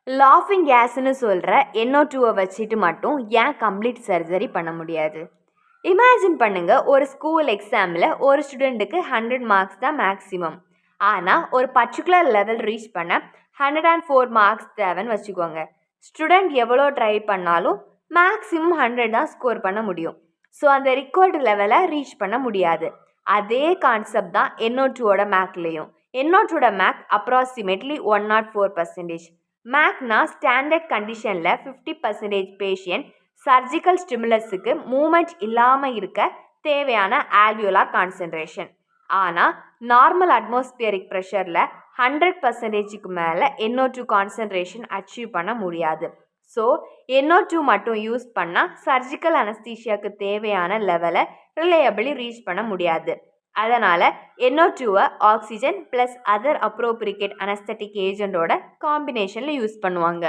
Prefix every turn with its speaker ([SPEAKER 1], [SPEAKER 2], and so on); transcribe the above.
[SPEAKER 1] லாஃபிங் கேஸ்ன்னு சொல்கிற NO2 வச்சுட்டு மட்டும் ஏன் கம்ப்ளீட் சர்ஜரி பண்ண முடியாது? இமேஜின் பண்ணுங்க, ஒரு ஸ்கூல் எக்ஸாமில் ஒரு ஸ்டூடெண்ட்டுக்கு 100 மார்க்ஸ் தான் மேக்ஸிமம். ஆனால் ஒரு பர்டிகுலர் லெவல் ரீச் பண்ண 104 மார்க்ஸ் தேவைன்னு வச்சுக்கோங்க. ஸ்டூடெண்ட் எவ்வளோ ட்ரை பண்ணாலும் மேக்ஸிமம் 100 தான் ஸ்கோர் பண்ண முடியும். ஸோ அந்த ரிக்வயர்டு லெவலை ரீச் பண்ண முடியாது. அதே கான்செப்ட் தான் NO2ஓட மேக்லேயும். NO2ஓட மேக் அப்ராக்சிமேட்லி 104%. மேக்னா ஸ்டாண்டர்ட் கண்டிஷனில் 50% பேஷண்ட் சர்ஜிக்கல் ஸ்டிமுலஸுக்கு மூமெண்ட் இல்லாமல் இருக்க தேவையான ஆல்வியோலார் கான்சன்ட்ரேஷன். ஆனால் நார்மல் அட்மாஸ்பியரிக் ப்ரெஷரில் 100%க்கு மேலே NO2 கான்சன்ட்ரேஷன் அச்சீவ் பண்ண முடியாது. ஸோ NO2 மட்டும் யூஸ் பண்ணால் சர்ஜிக்கல் அனஸ்தீஷியாவுக்கு தேவையான லெவலை ரிலையபிளி ரீச் பண்ண முடியாது. அதனால் NO2வை ஆக்சிஜன் ப்ளஸ் அதர் அப்ரோப்ரிகேட் அனஸ்தட்டிக் ஏஜெண்டோட காம்பினேஷனில் யூஸ் பண்ணுவாங்க.